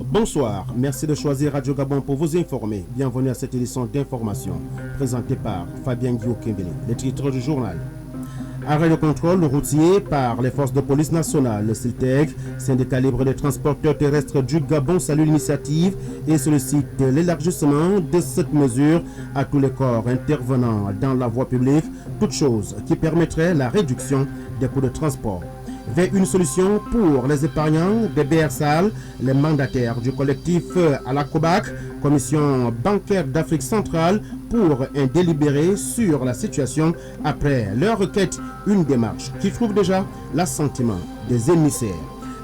Bonsoir, merci de choisir Radio Gabon pour vous informer. Bienvenue à cette édition d'information présentée par Fabien Guillaume Kimbele. Les titres du journal. Arrêt de contrôle routier par les forces de police nationale. Le CILTEG, syndicat libre des transporteurs terrestres du Gabon, salue l'initiative et sollicite l'élargissement de cette mesure à tous les corps intervenant dans la voie publique, toute chose qui permettrait la réduction des coûts de transport. Vers une solution pour les épargnants des BRSAL, les mandataires du collectif à la COBAC, Commission bancaire d'Afrique centrale, pour un délibéré sur la situation après leur requête, une démarche qui trouve déjà l'assentiment des émissaires.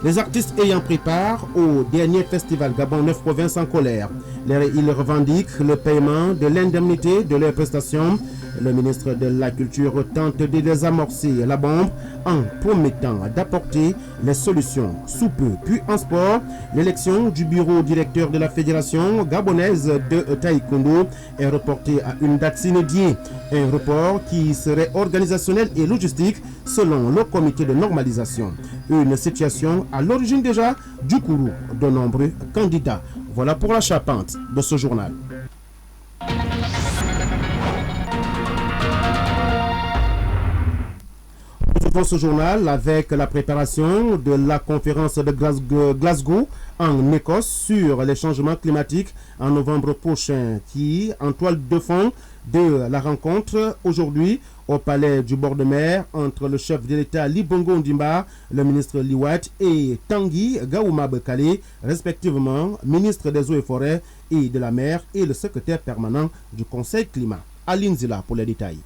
Les artistes ayant pris part au dernier festival Gabon 9 provinces en colère, ils revendiquent le paiement de l'indemnité de leurs prestations. Le ministre de la Culture tente de désamorcer la bombe en promettant d'apporter les solutions sous peu. Puis en sport, l'élection du bureau directeur de la Fédération gabonaise de taekwondo est reportée à une date inédite. Un report qui serait organisationnel et logistique selon le comité de normalisation. Une situation à l'origine déjà du courroux de nombreux candidats. Voilà pour la charpente de ce journal. Dans ce journal avec la préparation de la conférence de Glasgow en Écosse sur les changements climatiques en novembre prochain, qui en toile de fond de la rencontre aujourd'hui au palais du bord de mer entre le chef de l'État Ali Bongo Ondimba, le ministre Liwat et Tanguy Gaouma Bekale, respectivement ministre des Eaux et Forêts et de la Mer et le secrétaire permanent du Conseil climat. Aline Zila pour les détails.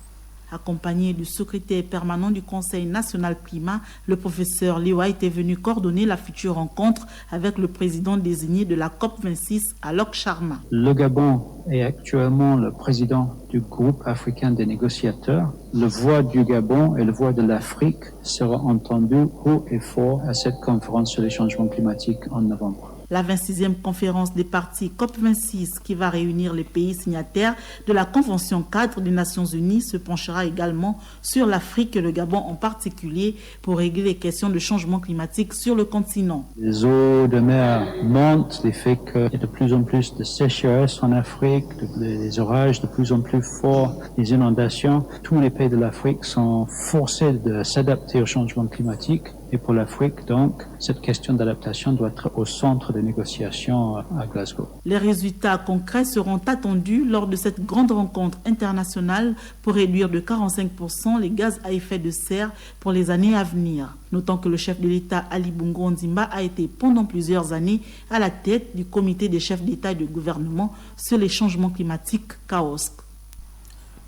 Accompagné du secrétaire permanent du Conseil national climat, le professeur Liwa était venu coordonner la future rencontre avec le président désigné de la COP26, Alok Sharma. Le Gabon est actuellement le président du groupe africain des négociateurs. La voix du Gabon et la voix de l'Afrique sera entendue haut et fort à cette conférence sur les changements climatiques en novembre. La 26e conférence des parties COP26 qui va réunir les pays signataires de la Convention cadre des Nations Unies se penchera également sur l'Afrique et le Gabon en particulier pour régler les questions de changement climatique sur le continent. Les eaux de mer montent, le fait qu'il y a de plus en plus de sécheresse en Afrique, des orages de plus en plus forts, des inondations. Tous les pays de l'Afrique sont forcés de s'adapter au changement climatique. Et pour l'Afrique, donc, cette question d'adaptation doit être au centre des négociations à Glasgow. Les résultats concrets seront attendus lors de cette grande rencontre internationale pour réduire de 45% les gaz à effet de serre pour les années à venir. Notons que le chef de l'État Ali Bongo Ondimba a été pendant plusieurs années à la tête du comité des chefs d'État et de gouvernement sur les changements climatiques CAOSC.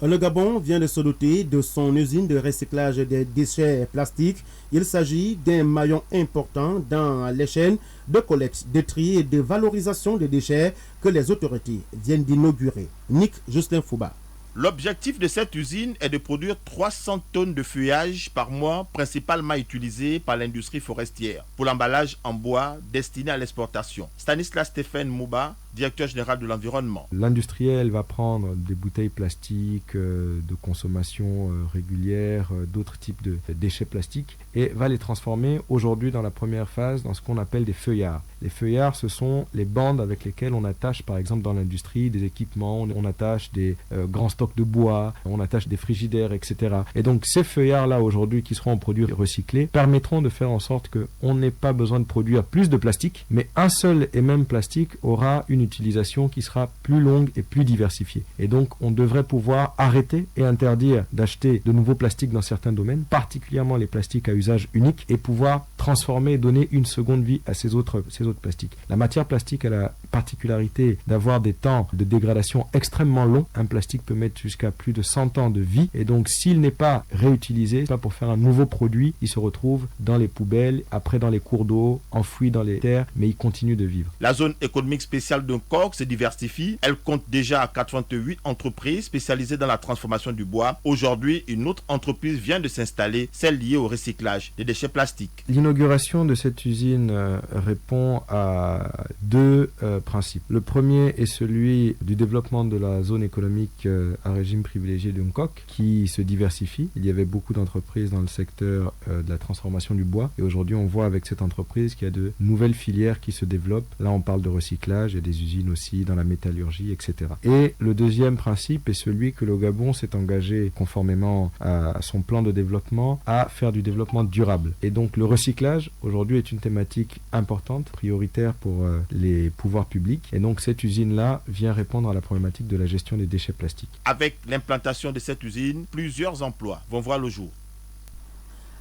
Le Gabon vient de se doter de son usine de recyclage des déchets plastiques. Il s'agit d'un maillon important dans les chaînes de collecte, de tri et de valorisation des déchets que les autorités viennent d'inaugurer. Nick Justin Fouba. L'objectif de cette usine est de produire 300 tonnes de feuillage par mois, principalement utilisés par l'industrie forestière, pour l'emballage en bois destiné à l'exportation. Stanislas Stéphane Mouba, directeur général de l'environnement. L'industriel va prendre des bouteilles plastiques de consommation régulière, d'autres types de déchets plastiques et va les transformer aujourd'hui dans la première phase dans ce qu'on appelle des feuillards. Les feuillards, ce sont les bandes avec lesquelles on attache par exemple dans l'industrie des équipements, on attache des grands stocks de bois, on attache des frigidaires, etc. Et donc ces feuillards-là aujourd'hui qui seront en produits recyclés permettront de faire en sorte qu'on n'ait pas besoin de produire plus de plastique, mais un seul et même plastique aura une utilisation qui sera plus longue et plus diversifiée. Et donc on devrait pouvoir arrêter et interdire d'acheter de nouveaux plastiques dans certains domaines, particulièrement les plastiques à usage unique, et pouvoir transformer et donner une seconde vie à ces autres plastiques. La matière plastique a la particularité d'avoir des temps de dégradation extrêmement longs. Un plastique peut mettre jusqu'à plus de 100 ans de vie, et donc s'il n'est pas réutilisé, pas pour faire un nouveau produit, il se retrouve dans les poubelles, après dans les cours d'eau, enfoui dans les terres, mais il continue de vivre. La zone économique spéciale Dunkok se diversifie. Elle compte déjà 88 entreprises spécialisées dans la transformation du bois. Aujourd'hui, une autre entreprise vient de s'installer, celle liée au recyclage des déchets plastiques. L'inauguration de cette usine répond à deux principes. Le premier est celui du développement de la zone économique à régime privilégié de Dunkok, qui se diversifie. Il y avait beaucoup d'entreprises dans le secteur de la transformation du bois, et aujourd'hui on voit avec cette entreprise qu'il y a de nouvelles filières qui se développent. Là on parle de recyclage, il y a des usines aussi dans la métallurgie, etc. Et le deuxième principe est celui que le Gabon s'est engagé, conformément à son plan de développement, à faire du développement durable. Et donc le recyclage aujourd'hui est une thématique importante, prioritaire pour les pouvoirs publics, et donc cette usine-là vient répondre à la problématique de la gestion des déchets plastiques. Avec l'implantation de cette usine, plusieurs emplois vont voir le jour.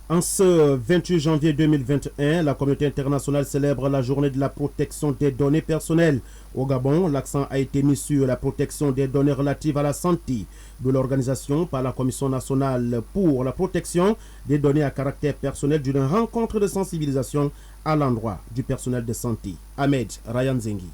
En ce 28 janvier 2021, la communauté internationale célèbre la journée de la protection des données personnelles. Au Gabon, l'accent a été mis sur la protection des données relatives à la santé de l'organisation par la Commission nationale pour la protection des données à caractère personnel d'une rencontre de sensibilisation à l'endroit du personnel de santé. Ahmed Ryan Zengi.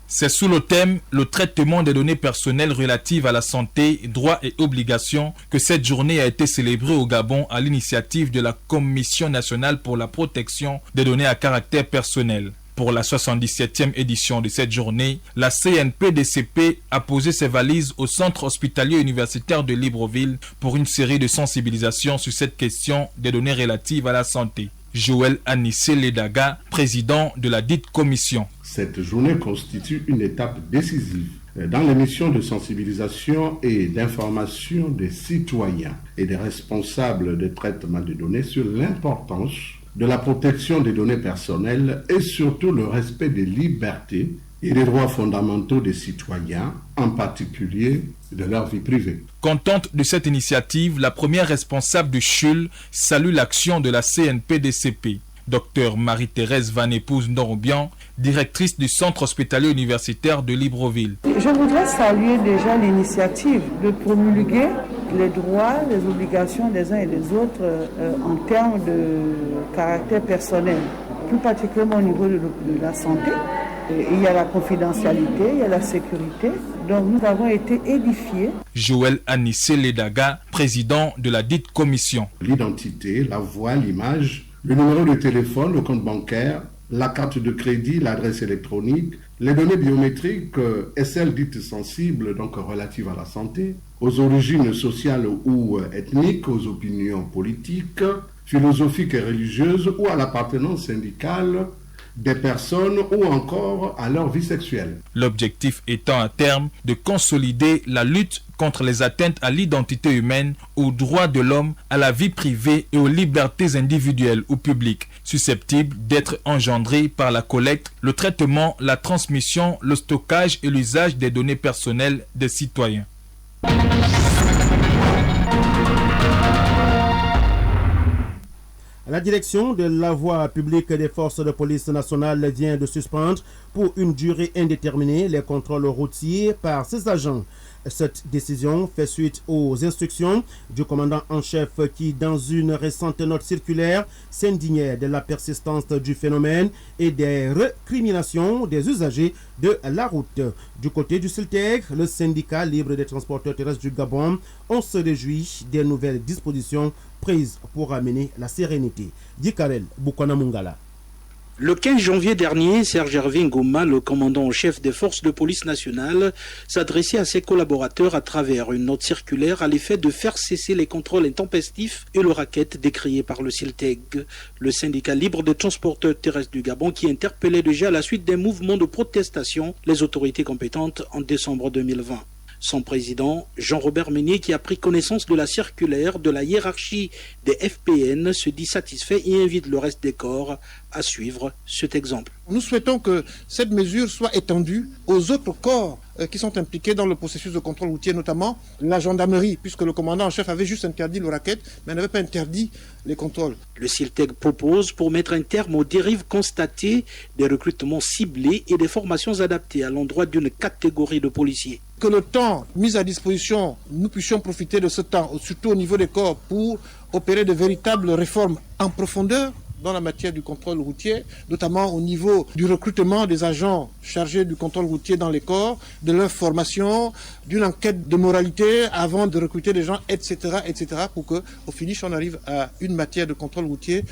C'est sous le thème « Le traitement des données personnelles relatives à la santé, droits et obligations » que cette journée a été célébrée au Gabon à l'initiative de la Commission nationale pour la protection des données à caractère personnel. Pour la 77e édition de cette journée, la CNPDCP a posé ses valises au centre hospitalier universitaire de Libreville pour une série de sensibilisations sur cette question des données relatives à la santé. Joël Anissé Ledaga, président de la dite commission. Cette journée constitue une étape décisive dans les missions de sensibilisation et d'information des citoyens et des responsables de traitement des données sur l'importance de la protection des données personnelles et surtout le respect des libertés et des droits fondamentaux des citoyens, en particulier de leur vie privée. Contente de cette initiative, la première responsable du CHUL salue l'action de la CNPDCP. Dr Marie-Thérèse Van Épouse Ndorobian, directrice du centre hospitalier universitaire de Libreville. Je voudrais saluer déjà l'initiative de promulguer les droits, les obligations des uns et des autres en termes de caractère personnel, plus particulièrement au niveau de la santé. Il y a la confidentialité, il y a la sécurité. Donc nous avons été édifiés. Joël Anissé Ledaga, président de la dite commission. L'identité, la voix, l'image, le numéro de téléphone, le compte bancaire, la carte de crédit, l'adresse électronique, les données biométriques et celles dites sensibles, donc relatives à la santé, aux origines sociales ou ethniques, aux opinions politiques, philosophiques et religieuses ou à l'appartenance syndicale des personnes ou encore à leur vie sexuelle. L'objectif étant à terme de consolider la lutte contre les atteintes à l'identité humaine, aux droits de l'homme, à la vie privée et aux libertés individuelles ou publiques, susceptibles d'être engendrées par la collecte, le traitement, la transmission, le stockage et l'usage des données personnelles des citoyens. La direction de la voie publique des forces de police nationale vient de suspendre pour une durée indéterminée les contrôles routiers par ses agents. Cette décision fait suite aux instructions du commandant en chef qui, dans une récente note circulaire, s'indignait de la persistance du phénomène et des récriminations des usagers de la route. Du côté du CILTEG, le syndicat libre des transporteurs terrestres du Gabon, on se réjouit des nouvelles dispositions prises pour amener la sérénité. Dikarel Boukwana Mungala. Le 15 janvier dernier, Serge Hervé Ngoma, le commandant en chef des forces de police nationale, s'adressait à ses collaborateurs à travers une note circulaire à l'effet de faire cesser les contrôles intempestifs et le racket décrié par le CILTEG, le syndicat libre des transporteurs terrestres du Gabon qui interpellait déjà à la suite des mouvements de protestation les autorités compétentes en décembre 2020. Son président, Jean-Robert Meunier, qui a pris connaissance de la circulaire de la hiérarchie des FPN, se dit satisfait et invite le reste des corps à suivre cet exemple. Nous souhaitons que cette mesure soit étendue aux autres corps qui sont impliqués dans le processus de contrôle routier, notamment la gendarmerie, puisque le commandant en chef avait juste interdit le racket, mais n'avait pas interdit les contrôles. Le CILTEG propose, pour mettre un terme aux dérives constatées, des recrutements ciblés et des formations adaptées à l'endroit d'une catégorie de policiers. Que le temps mis à disposition, nous puissions profiter de ce temps, surtout au niveau des corps, pour opérer de véritables réformes en profondeur dans la matière du contrôle routier, notamment au niveau du recrutement des agents chargés du contrôle routier dans les corps, de leur formation, d'une enquête de moralité avant de recruter des gens, etc., pour que, au finish, on arrive à une matière de contrôle routier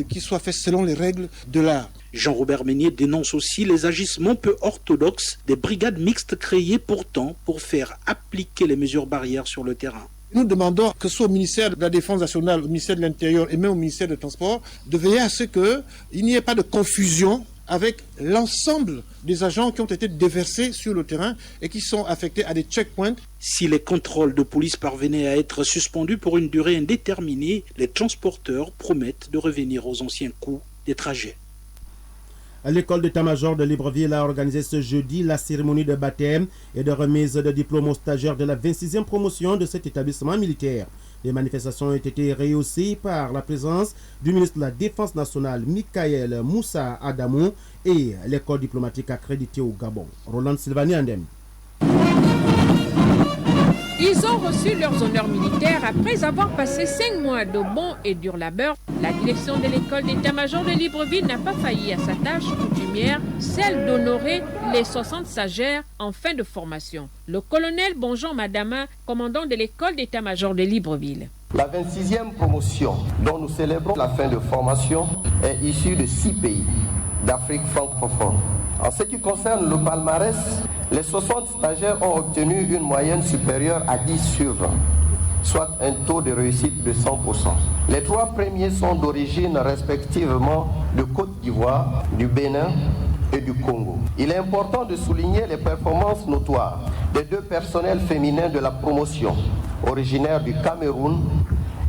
qui soit faite selon les règles de l'art. Jean-Robert Meunier dénonce aussi les agissements peu orthodoxes des brigades mixtes créées pourtant pour faire appliquer les mesures barrières sur le terrain. Nous demandons que ce soit au ministère de la Défense nationale, au ministère de l'Intérieur et même au ministère des Transports, de veiller à ce qu'il n'y ait pas de confusion avec l'ensemble des agents qui ont été déversés sur le terrain et qui sont affectés à des checkpoints. Si les contrôles de police parvenaient à être suspendus pour une durée indéterminée, les transporteurs promettent de revenir aux anciens coûts des trajets. L'école d'état-major de Libreville a organisé ce jeudi la cérémonie de baptême et de remise de diplôme aux stagiaires de la 26e promotion de cet établissement militaire. Les manifestations ont été rehaussées par la présence du ministre de la Défense nationale, Michael Moussa Adamou, et l'école diplomatique accréditée au Gabon. Roland Sylvani Andem. Ils ont reçu leurs honneurs militaires après avoir passé 5 mois de bon et dur labeur. La direction de l'école d'état-major de Libreville n'a pas failli à sa tâche coutumière, celle d'honorer les 60 stagiaires en fin de formation. Le colonel Bonjean Madama, commandant de l'école d'état-major de Libreville. La 26e promotion dont nous célébrons la fin de formation est issue de 6 pays d'Afrique francophone. En ce qui concerne le palmarès, les 60 stagiaires ont obtenu une moyenne supérieure à 10 sur 20, soit un taux de réussite de 100%. Les 3 premiers sont d'origine respectivement de Côte d'Ivoire, du Bénin et du Congo. Il est important de souligner les performances notoires des 2 personnels féminins de la promotion, originaires du Cameroun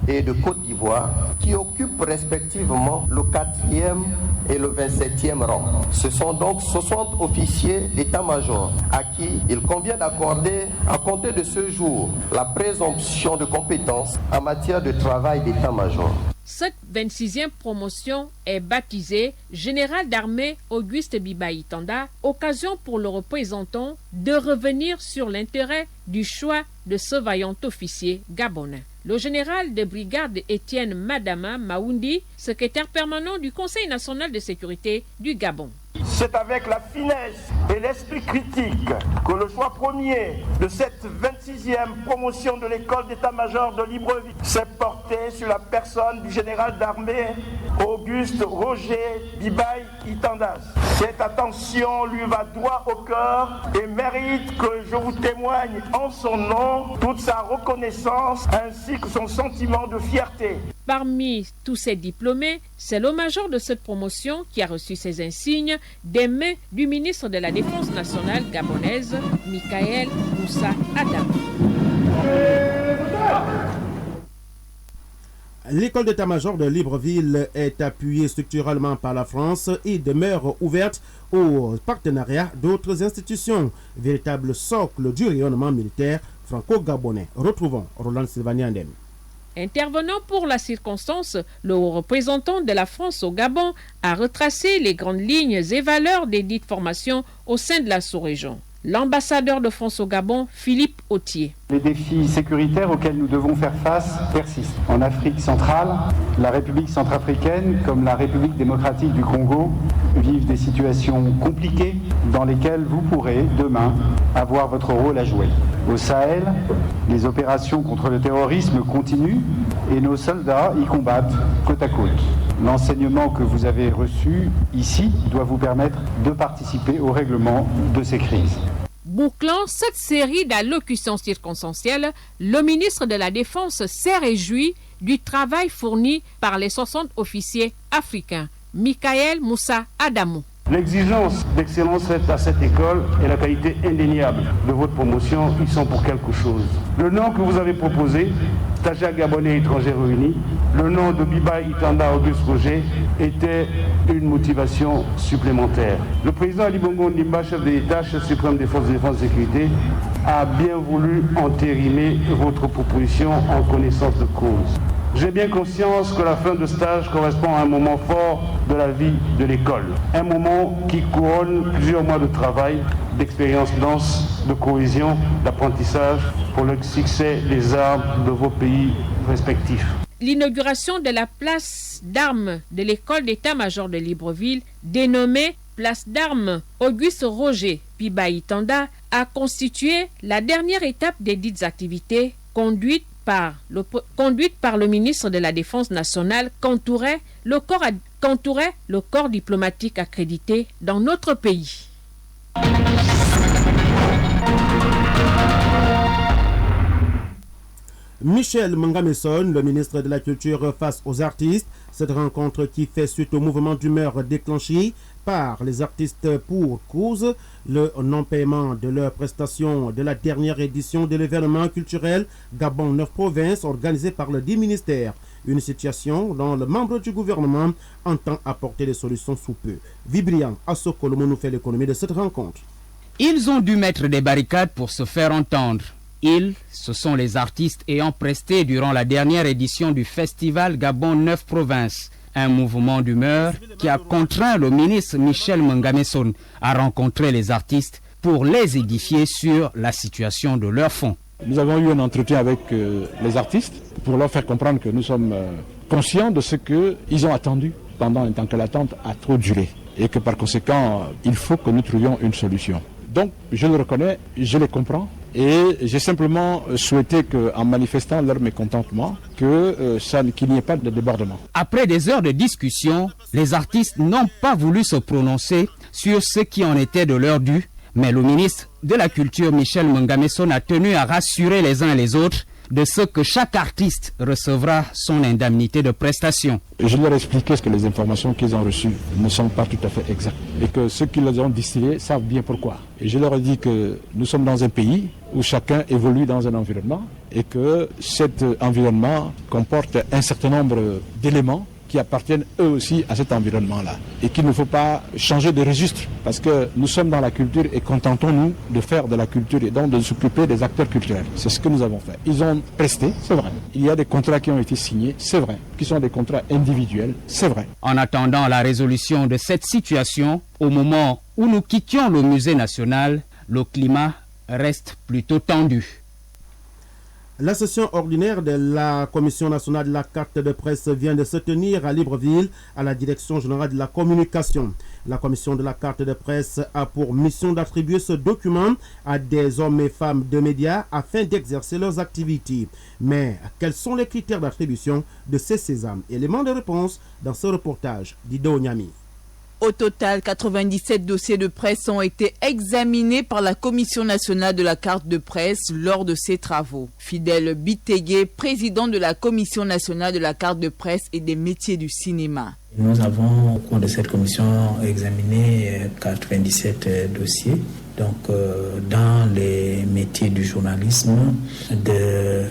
et de Côte d'Ivoire, qui occupent respectivement le 4e et le 27e rang. Ce sont donc 60 officiers d'état-major à qui il convient d'accorder, à compter de ce jour, la présomption de compétence en matière de travail d'état-major. Cette 26e promotion est baptisée Général d'armée Auguste Bibaï Tanda, occasion pour le représentant de revenir sur l'intérêt du choix de ce vaillant officier gabonais. Le général de brigade Étienne Madama Maoundi, secrétaire permanent du Conseil national de sécurité du Gabon. C'est avec la finesse et l'esprit critique que le choix premier de cette 26e promotion de l'école d'état-major de Libreville s'est porté sur la personne du général d'armée Auguste Roger Bibaï Itandas. Cette attention lui va droit au cœur et mérite que je vous témoigne en son nom toute sa reconnaissance ainsi que son sentiment de fierté. Parmi tous ces diplômés, c'est le major de cette promotion qui a reçu ces insignes des mains du ministre de la Défense nationale gabonaise, Michael Moussa Adamou. L'école d'état-major de Libreville est appuyée structurellement par la France et demeure ouverte au partenariat d'autres institutions, véritable socle du rayonnement militaire franco-gabonais. Retrouvons Roland Sylvani Andem. Intervenant pour la circonstance, le haut représentant de la France au Gabon a retracé les grandes lignes et valeurs des dites formations au sein de la sous-région. L'ambassadeur de France au Gabon, Philippe Autier. Les défis sécuritaires auxquels nous devons faire face persistent. En Afrique centrale, la République centrafricaine comme la République démocratique du Congo vivent des situations compliquées dans lesquelles vous pourrez demain avoir votre rôle à jouer. Au Sahel, les opérations contre le terrorisme continuent et nos soldats y combattent côte à côte. L'enseignement que vous avez reçu ici doit vous permettre de participer au règlement de ces crises. Bouclant cette série d'allocutions circonstancielles, le ministre de la Défense s'est réjoui du travail fourni par les 60 officiers africains. Michael Moussa Adamou. L'exigence d'excellence faite à cette école et la qualité indéniable de votre promotion, ils sont pour quelque chose. Le nom que vous avez proposé, stagiaire gabonais étrangers réunis, le nom de Bibaï Itanda Auguste Roger était une motivation supplémentaire. Le président Ali Bongo Ndimba, chef de l'État, chef suprême des forces de défense et de sécurité, a bien voulu entériner votre proposition en connaissance de cause. J'ai bien conscience que la fin de stage correspond à un moment fort de la vie de l'école. Un moment qui couronne plusieurs mois de travail, d'expérience dense, de cohésion, d'apprentissage pour le succès des armes de vos pays respectifs. l'inauguration de la place d'armes de l'école d'état-major de Libreville, dénommée place d'armes Auguste Roger Pibaïtanda, a constitué la dernière étape des dites activités conduite par le ministre de la Défense nationale qu'entourait le corps diplomatique accrédité dans notre pays. Michel Mangameson, le ministre de la Culture face aux artistes. Cette rencontre qui fait suite au mouvement d'humeur déclenché par les artistes pour cause le non-paiement de leurs prestations de la dernière édition de l'événement culturel Gabon 9 provinces organisé par le dit ministère. Une situation dont le membre du gouvernement entend apporter des solutions sous peu. Vibrian Assokolomo nous fait l'économie de cette rencontre. Ils ont dû mettre des barricades pour se faire entendre. Ils, ce sont les artistes ayant presté durant la dernière édition du festival Gabon 9 provinces. Un mouvement d'humeur qui a contraint le ministre Michel Mangameson à rencontrer les artistes pour les édifier sur la situation de leurs fonds. Nous avons eu un entretien avec les artistes pour leur faire comprendre que nous sommes conscients de ce qu'ils ont attendu pendant un temps que l'attente a trop duré et que par conséquent, il faut que nous trouvions une solution. Donc, je le reconnais, je les comprends. Et j'ai simplement souhaité qu'en manifestant leur mécontentement, qu'il n'y ait pas de débordement. Après des heures de discussion, les artistes n'ont pas voulu se prononcer sur ce qui en était de leur dû, mais le ministre de la Culture, Michel Mangameson, a tenu à rassurer les uns et les autres de ce que chaque artiste recevra son indemnité de prestation. Je leur ai expliqué que les informations qu'ils ont reçues ne sont pas tout à fait exactes et que ceux qui les ont distillées savent bien pourquoi. Et je leur ai dit que nous sommes dans un pays où chacun évolue dans un environnement et que cet environnement comporte un certain nombre d'éléments qui appartiennent eux aussi à cet environnement-là. Et qu'il ne faut pas changer de registre parce que nous sommes dans la culture et contentons-nous de faire de la culture et donc de s'occuper des acteurs culturels. C'est ce que nous avons fait. Ils ont presté, c'est vrai. Il y a des contrats qui ont été signés, c'est vrai. Qui sont des contrats individuels, c'est vrai. En attendant la résolution de cette situation, au moment où nous quittions le musée national, le climat reste plutôt tendu. La session ordinaire de la Commission nationale de la carte de presse vient de se tenir à Libreville, à la Direction générale de la communication. La Commission de la carte de presse a pour mission d'attribuer ce document à des hommes et femmes de médias afin d'exercer leurs activités. Mais quels sont les critères d'attribution de ces sésames? Élément de réponse dans ce reportage d'Ido Nyami. Au total, 97 dossiers de presse ont été examinés par la Commission nationale de la carte de presse lors de ces travaux. Fidèle Bitégué, président de la Commission nationale de la carte de presse et des métiers du cinéma. Nous avons, au cours de cette commission, examiné 97 dossiers. Donc, dans les métiers du journalisme, de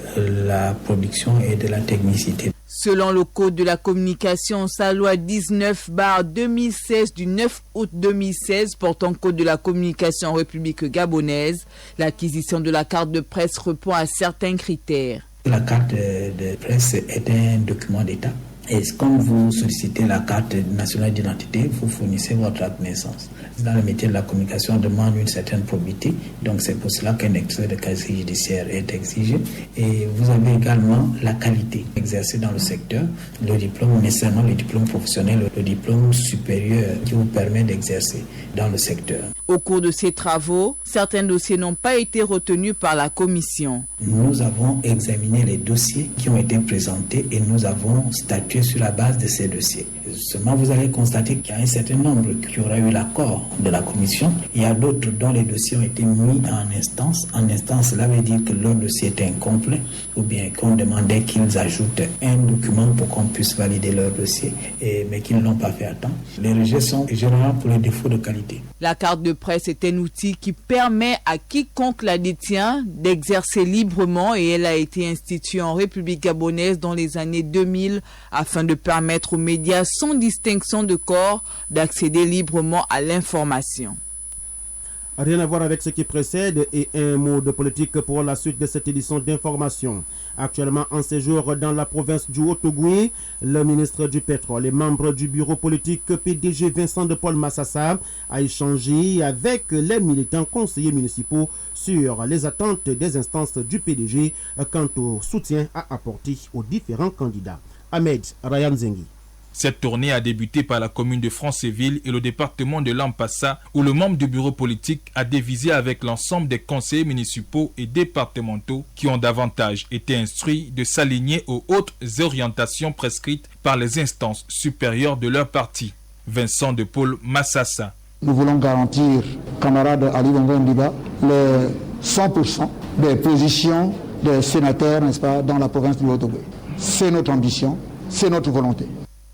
la production et de la technicité. Selon le Code de la communication, sa loi 19/2016 du 9 août 2016 portant Code de la communication en République gabonaise, l'acquisition de la carte de presse répond à certains critères. La carte de presse est un document d'État. Et comme vous sollicitez la carte nationale d'identité, vous fournissez votre acte de naissance. Dans le métier de la communication, on demande une certaine probité. Donc c'est pour cela qu'un extrait de casier judiciaire est exigé. Et vous avez également la qualité exercée dans le secteur, le diplôme, nécessairement le diplôme professionnel, le diplôme supérieur qui vous permet d'exercer dans le secteur. Au cours de ces travaux, certains dossiers n'ont pas été retenus par la commission. Nous avons examiné les dossiers qui ont été présentés et nous avons statué sur la base de ces dossiers. Seulement, vous allez constater qu'il y a un certain nombre qui aura eu l'accord de la commission. Il y a d'autres dont les dossiers ont été mis en instance. En instance, cela veut dire que leur dossier était incomplet ou bien qu'on demandait qu'ils ajoutent un document pour qu'on puisse valider leur dossier, mais qu'ils ne l'ont pas fait à temps. Les rejets sont généralement pour les défauts de qualité. La carte de presse est un outil qui permet à quiconque la détient d'exercer librement et elle a été instituée en République gabonaise dans les années 2000 afin de permettre aux médias sans distinction de corps d'accéder librement à l'information. Rien à voir avec ce qui précède et un mot de politique pour la suite de cette édition d'information. Actuellement en séjour dans la province du Haut-Ogooué, le ministre du Pétrole et membre du bureau politique PDG Vincent de Paul Massassa a échangé avec les militants conseillers municipaux sur les attentes des instances du PDG quant au soutien à apporter aux différents candidats. Ahmed Ryan Zengi. Cette tournée a débuté par la commune de Franceville et le département de Lampassa, où le membre du bureau politique a dévisé avec l'ensemble des conseillers municipaux et départementaux qui ont davantage été instruits de s'aligner aux hautes orientations prescrites par les instances supérieures de leur parti. Vincent de Paul Massassa. Nous voulons garantir, camarade Ali Bongo Ndiba, les 100% des positions des sénateurs, n'est-ce pas, dans la province du Haut-Ogooué. C'est notre ambition, c'est notre volonté.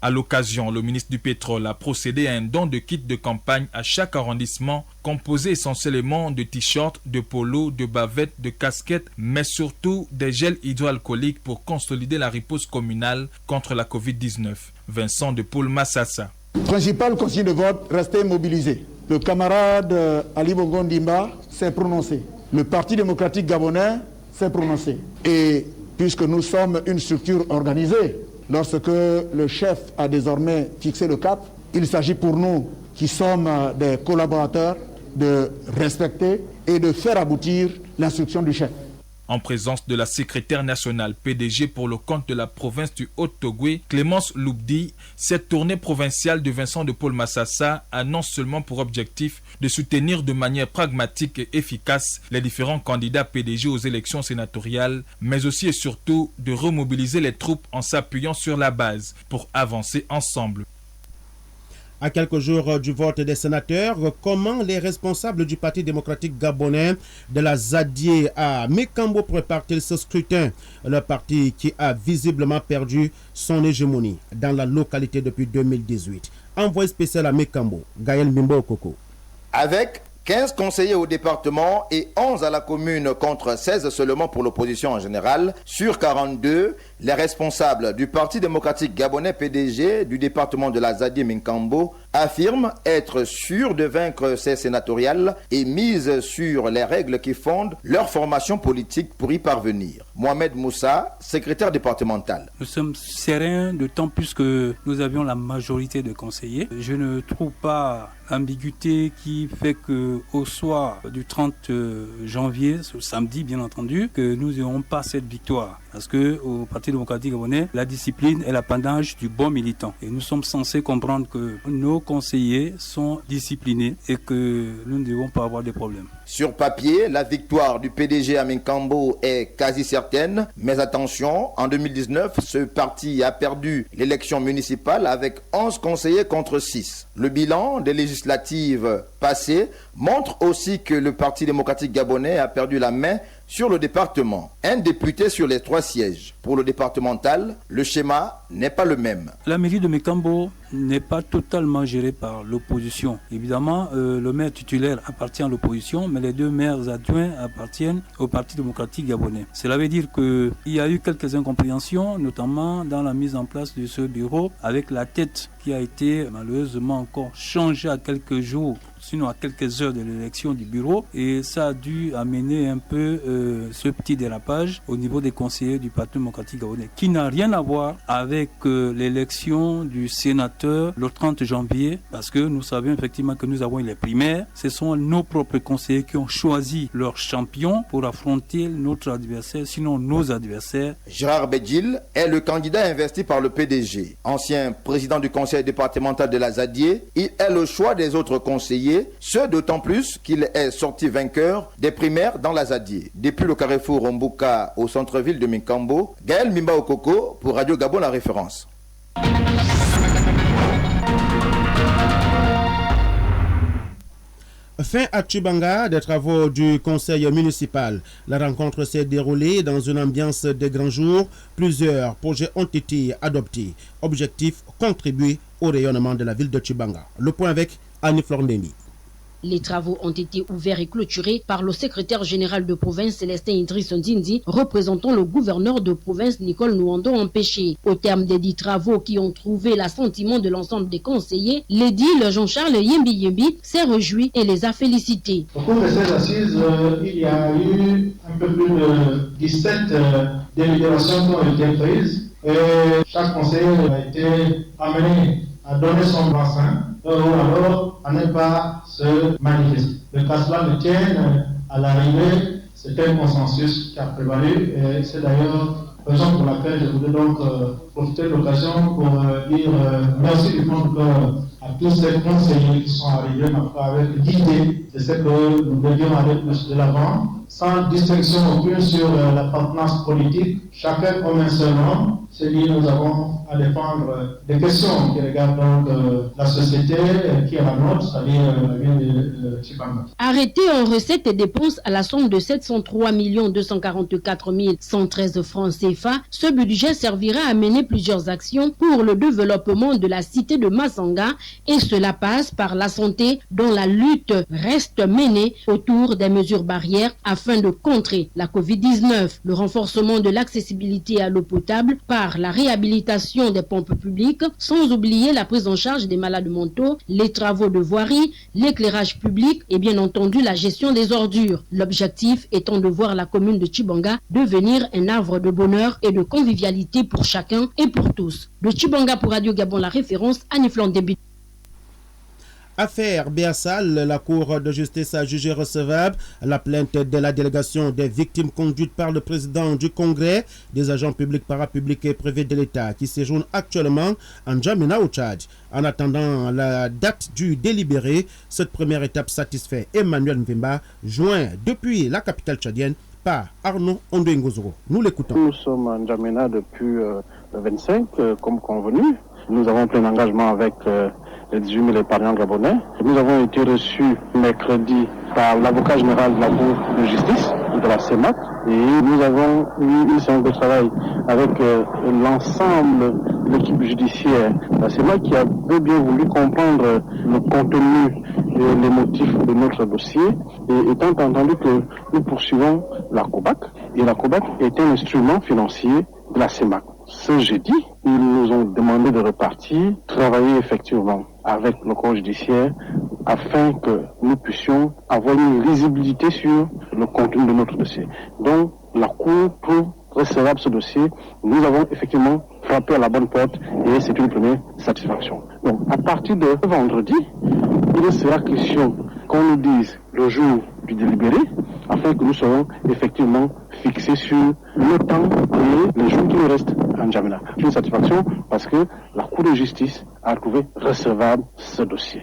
À l'occasion, le ministre du Pétrole a procédé à un don de kits de campagne à chaque arrondissement, composé essentiellement de t-shirts, de polos, de bavettes, de casquettes, mais surtout des gels hydroalcooliques pour consolider la riposte communale contre la Covid-19. Vincent de Paul Massassa. Principale consigne de vote, restez mobilisés. Le camarade Ali Bongo Ndimba s'est prononcé. Le Parti démocratique gabonais s'est prononcé. Et puisque nous sommes une structure organisée, lorsque le chef a désormais fixé le cap, il s'agit pour nous, qui sommes des collaborateurs, de respecter et de faire aboutir l'instruction du chef. En présence de la secrétaire nationale PDG pour le compte de la province du Haut-Ogooué, Clémence Loubdi, cette tournée provinciale de Vincent de Paul Massassa a non seulement pour objectif de soutenir de manière pragmatique et efficace les différents candidats PDG aux élections sénatoriales, mais aussi et surtout de remobiliser les troupes en s'appuyant sur la base pour avancer ensemble. À quelques jours du vote des sénateurs, comment les responsables du Parti démocratique gabonais de la Zadie à Mekambo préparent-ils ce scrutin? Le parti qui a visiblement perdu son hégémonie dans la localité depuis 2018. Envoyé spécial à Mekambo, Gaël Mimbo Koko. Avec 15 conseillers au département et 11 à la commune contre 16 seulement pour l'opposition en général, sur 42, les responsables du Parti démocratique gabonais PDG du département de la Zadie Mekambo affirment être sûrs de vaincre ces sénatoriales et misent sur les règles qui fondent leur formation politique pour y parvenir. Mohamed Moussa, secrétaire départemental. Nous sommes sereins, d'autant plus que nous avions la majorité de conseillers. Je ne trouve pas ambiguïté qui fait que au soir du 30 janvier, ce samedi bien entendu, que nous n'aurons pas cette victoire. Parce que au Parti démocratique gabonais, la discipline est l'apanage du bon militant. Et nous sommes censés comprendre que nos conseillers sont disciplinés et que nous ne devons pas avoir de problèmes. Sur papier, la victoire du PDG à Mekambo est quasi certaine, mais attention, en 2019, ce parti a perdu l'élection municipale avec 11 conseillers contre 6. Le bilan des législatives passées montre aussi que le Parti démocratique gabonais a perdu la main sur le département. Un député sur les 3 sièges. Pour le départemental, le schéma n'est pas le même. La mairie de Mekambo n'est pas totalement gérée par l'opposition. Évidemment, le maire titulaire appartient à l'opposition, mais les 2 maires adjoints appartiennent au Parti démocratique gabonais. Cela veut dire qu'il y a eu quelques incompréhensions, notamment dans la mise en place de ce bureau, avec la tête qui a été malheureusement encore changée à quelques jours, sinon à quelques heures de l'élection du bureau, et ça a dû amener un peu ce petit dérapage au niveau des conseillers du Parti démocratique gabonais, qui n'a rien à voir avec l'élection du sénateur le 30 janvier, parce que nous savions effectivement que nous avons eu les primaires. Ce sont nos propres conseillers qui ont choisi leur champion pour affronter notre adversaire, sinon nos adversaires. Gérard Bedjil est le candidat investi par le PDG. Ancien président du conseil départemental de la Zadie, il est le choix des autres conseillers, ce d'autant plus qu'il est sorti vainqueur des primaires dans la Zadie. Depuis le carrefour Rombuka au centre-ville de Mekambo, Gaël Mimba Okoko pour Radio Gabon La Référence. Fin à Tchibanga des travaux du conseil municipal. La rencontre s'est déroulée dans une ambiance de grand jour. Plusieurs projets ont été adoptés. Objectif, contribuer au rayonnement de la ville de Tchibanga. Le point avec Annie Florndemi. Les travaux ont été ouverts et clôturés par le secrétaire général de province Célestin Idriss Ndindi, représentant le gouverneur de province Nicole Nouando Empêché. Au terme des 10 travaux qui ont trouvé l'assentiment de l'ensemble des conseillers, l'édile Jean-Charles Yembi s'est réjoui et les a félicités. Au cours de ces assises, il y a eu un peu plus de 17 délibérations qui ont été prises et chaque conseiller a été amené à donner son blanc-seing ou alors à ne pas se manifester. Le cas cela ne tienne à l'arrivée, c'est un consensus qui a prévalu et c'est d'ailleurs la raison pour laquelle je voulais donc profiter de l'occasion pour dire merci du fond du cœur à tous ces conseillers qui sont arrivés avec l'idée de ce que nous devions aller plus de l'avant, sans distinction aucune sur l'appartenance politique. Chacun comme un seul homme s'est dit nous avons à défendre des questions qui regardent donc la société qui est la nôtre, c'est-à-dire la ville de Tchibanga. Arrêté en recettes et dépenses à la somme de 703 244 113 francs CFA, ce budget servira à mener plusieurs actions pour le développement de la cité de Massanga et cela passe par la santé dont la lutte reste menée autour des mesures barrières afin de contrer la Covid-19, le renforcement de l'accessibilité à l'eau potable par la réhabilitation des pompes publiques, sans oublier la prise en charge des malades mentaux, les travaux de voirie, l'éclairage public et bien entendu la gestion des ordures. L'objectif étant de voir la commune de Tchibanga devenir un havre de bonheur et de convivialité pour chacun et pour tous. De Tchibanga pour Radio Gabon, la référence Annie Flandébi. Affaire Béassal, la Cour de justice a jugé recevable la plainte de la délégation des victimes conduite par le président du Congrès des agents publics, parapublics et privés de l'État qui séjournent actuellement en N'Djamena au Tchad. En attendant la date du délibéré, cette première étape satisfait Emmanuel Mvimba, joint depuis la capitale tchadienne par Arnaud Ondengozoro. Nous l'écoutons. Nous sommes en N'Djamena depuis le 25, comme convenu. Nous avons plein engagement avec les 18 000 épargnants gabonais. Nous avons été reçus mercredi par l'avocat général de la Cour de justice de la CEMAC et nous avons eu une séance de travail avec l'ensemble de l'équipe judiciaire de la CEMAC qui avait bien voulu comprendre le contenu et les motifs de notre dossier et étant entendu que nous poursuivons la COBAC et la COBAC est un instrument financier de la CEMAC. Ce jeudi, ils nous ont demandé de repartir, travailler effectivement avec le corps judiciaire afin que nous puissions avoir une lisibilité sur le contenu de notre dossier. Donc, la Cour trouve recevable ce dossier. Nous avons effectivement frappé à la bonne porte et c'est une première satisfaction. Donc, à partir de vendredi, il sera question qu'on nous dise le jour du délibéré afin que nous soyons effectivement fixés sur le temps et les jours qui nous restent en N'Djamena. C'est une satisfaction parce que la Cour de justice a trouvé recevable ce dossier.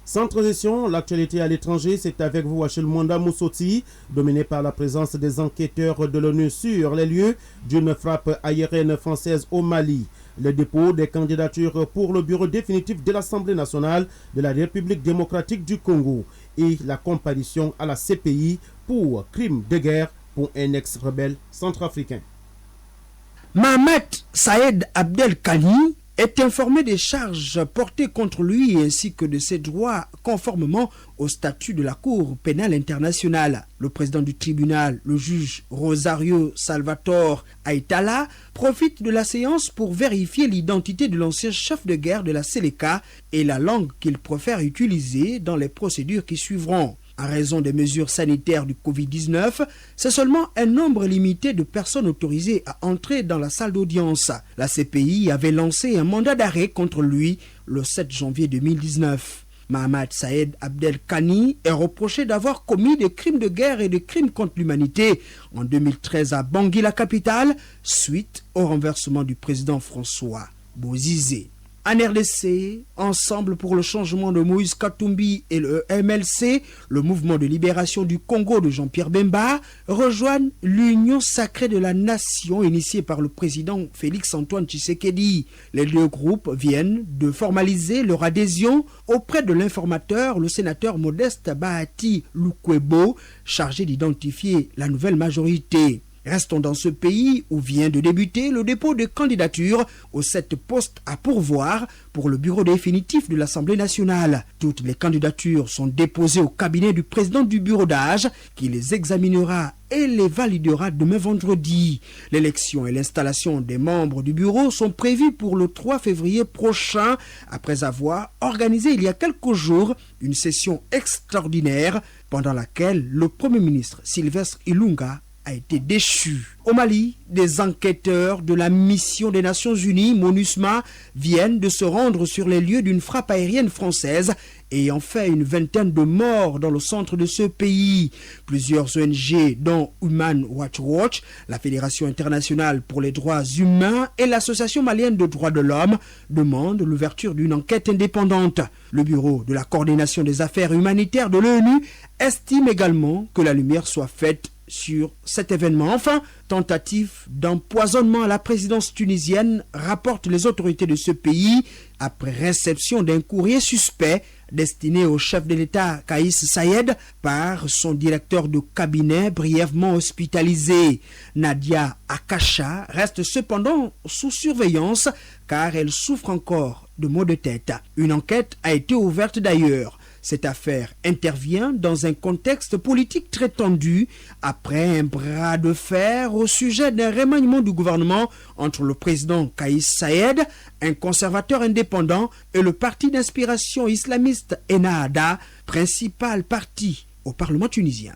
Sans transition, l'actualité à l'étranger, c'est avec vous, Achille Mwanda Moussoti, dominé par la présence des enquêteurs de l'ONU sur les lieux d'une frappe aérienne française au Mali. Le dépôt des candidatures pour le bureau définitif de l'Assemblée nationale de la République démocratique du Congo et la comparution à la CPI pour crimes de guerre pour un ex-rebelle centrafricain. Mohamed Saïd Abdel Kani est informé des charges portées contre lui ainsi que de ses droits conformément au statut de la Cour pénale internationale. Le président du tribunal, le juge Rosario Salvatore Aitala, profite de la séance pour vérifier l'identité de l'ancien chef de guerre de la Séléka et la langue qu'il préfère utiliser dans les procédures qui suivront. En raison des mesures sanitaires du Covid-19, c'est seulement un nombre limité de personnes autorisées à entrer dans la salle d'audience. La CPI avait lancé un mandat d'arrêt contre lui le 7 janvier 2019. Mohamed Saïd Abdel Kani est reproché d'avoir commis des crimes de guerre et des crimes contre l'humanité en 2013 à Bangui, la capitale, suite au renversement du président François Bozizé. En RDC, Ensemble pour le changement de Moïse Katumbi et le MLC, le mouvement de libération du Congo de Jean-Pierre Bemba, rejoignent l'Union sacrée de la nation initiée par le président Félix-Antoine Tshisekedi. Les deux groupes viennent de formaliser leur adhésion auprès de l'informateur, le sénateur Modeste Bahati Lukwebo, chargé d'identifier la nouvelle majorité. Restons dans ce pays où vient de débuter le dépôt de candidatures aux 7 postes à pourvoir pour le bureau définitif de l'Assemblée nationale. Toutes les candidatures sont déposées au cabinet du président du bureau d'âge qui les examinera et les validera demain vendredi. L'élection et l'installation des membres du bureau sont prévues pour le 3 février prochain, après avoir organisé il y a quelques jours une session extraordinaire pendant laquelle le Premier ministre Sylvestre Ilunga a été déchu. Au Mali, des enquêteurs de la mission des Nations Unies, MONUSMA, viennent de se rendre sur les lieux d'une frappe aérienne française ayant fait une vingtaine de morts dans le centre de ce pays. Plusieurs ONG, dont Human Rights Watch, la Fédération internationale pour les droits humains et l'Association malienne de droits de l'homme, demandent l'ouverture d'une enquête indépendante. Le Bureau de la coordination des affaires humanitaires de l'ONU estime également que la lumière soit faite sur cet événement. Enfin, tentative d'empoisonnement à la présidence tunisienne, rapportent les autorités de ce pays après réception d'un courrier suspect destiné au chef de l'État Kaïs Saïed par son directeur de cabinet brièvement hospitalisé. Nadia Akacha reste cependant sous surveillance car elle souffre encore de maux de tête. Une enquête a été ouverte d'ailleurs. Cette affaire intervient dans un contexte politique très tendu après un bras de fer au sujet d'un remaniement du gouvernement entre le président Kaïs Saïed, un conservateur indépendant, et le parti d'inspiration islamiste Ennahda, principal parti au Parlement tunisien.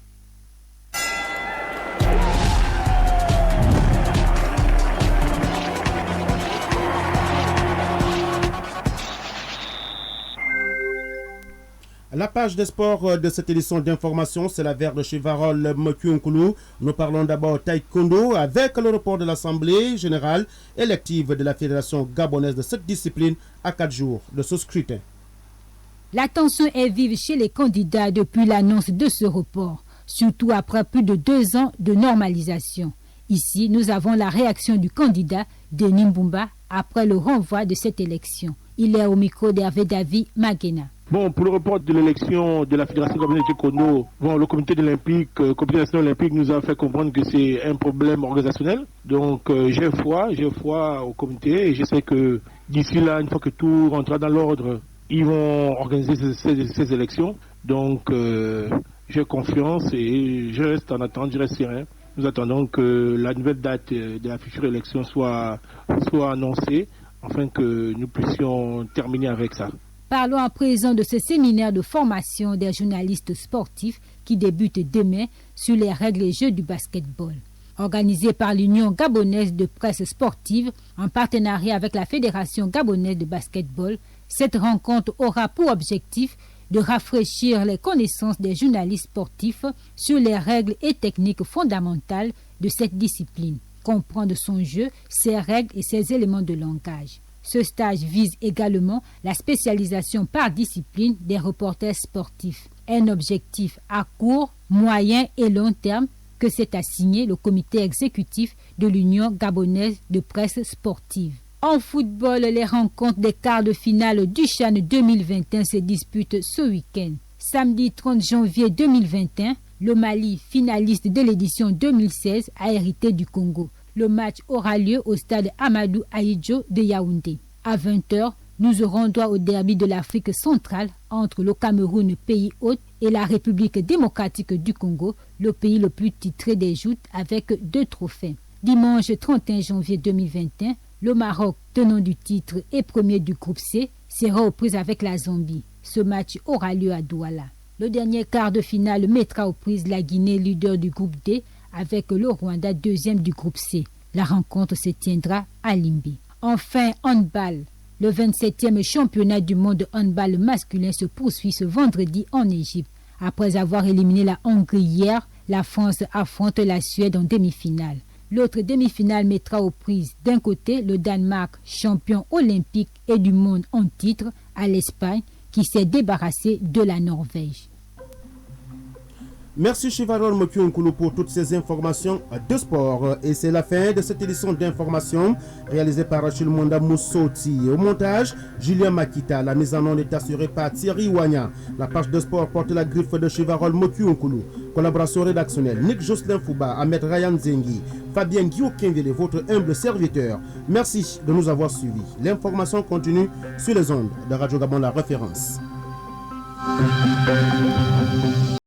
La page des sports de cette édition d'information, c'est la verte de Chevarol Mokunkulu. Nous parlons d'abord taekwondo avec le report de l'Assemblée générale élective de la Fédération gabonaise de cette discipline à 4 jours de ce scrutin. La tension est vive chez les candidats depuis l'annonce de ce report, surtout après plus de 2 ans de normalisation. Ici, nous avons la réaction du candidat Denis Mbumba après le renvoi de cette élection. Il est au micro d'Hervé David Magena. Bon, pour le report de l'élection de la Fédération gabonaise de taekwondo, le comité national olympique nous a fait comprendre que c'est un problème organisationnel. Donc j'ai foi au comité et je sais que d'ici là, une fois que tout rentrera dans l'ordre, ils vont organiser ces élections. Donc j'ai confiance et je reste en attente, je reste serein. Nous attendons que la nouvelle date de la future élection soit annoncée afin que nous puissions terminer avec ça. Parlons à présent de ce séminaire de formation des journalistes sportifs qui débute demain sur les règles et jeux du basketball. Organisé par l'Union gabonaise de presse sportive en partenariat avec la Fédération gabonaise de basketball, cette rencontre aura pour objectif de rafraîchir les connaissances des journalistes sportifs sur les règles et techniques fondamentales de cette discipline, comprendre son jeu, ses règles et ses éléments de langage. Ce stage vise également la spécialisation par discipline des reporters sportifs, un objectif à court, moyen et long terme que s'est assigné le comité exécutif de l'Union gabonaise de presse sportive. En football, les rencontres des quarts de finale du CHAN 2021 se disputent ce week-end. Samedi 30 janvier 2021, le Mali, finaliste de l'édition 2016, a hérité du Congo. Le match aura lieu au stade Amadou Ahidjo de Yaoundé. À 20h, nous aurons droit au derby de l'Afrique centrale entre le Cameroun, pays hôte, et la République démocratique du Congo, le pays le plus titré des joutes avec 2 trophées. Dimanche 31 janvier 2021, le Maroc, tenant du titre et premier du groupe C, sera aux prises avec la Zambie. Ce match aura lieu à Douala. Le dernier quart de finale mettra aux prises la Guinée, leader du groupe D, avec le Rwanda, deuxième du groupe C. La rencontre se tiendra à Limbi. Enfin, handball. Le 27e championnat du monde de handball masculin se poursuit ce vendredi en Égypte. Après avoir éliminé la Hongrie hier, la France affronte la Suède en demi-finale. L'autre demi-finale mettra aux prises d'un côté le Danemark, champion olympique et du monde en titre, à l'Espagne, qui s'est débarrassé de la Norvège. Merci Chevarol Mokunkulu pour toutes ces informations de sport. Et c'est la fin de cette édition d'information réalisée par Achille Monda Moussoti. Au montage, Julien Makita. La mise en onde est assurée par Thierry Wanya. La page de sport porte la griffe de Chevarol Mokunkulu. Collaboration rédactionnelle Nick Jocelyn Fouba, Ahmed Ryan Zengi, Fabien Guillaume Kimbele, votre humble serviteur. Merci de nous avoir suivis. L'information continue sur les ondes de Radio Gabon, la référence.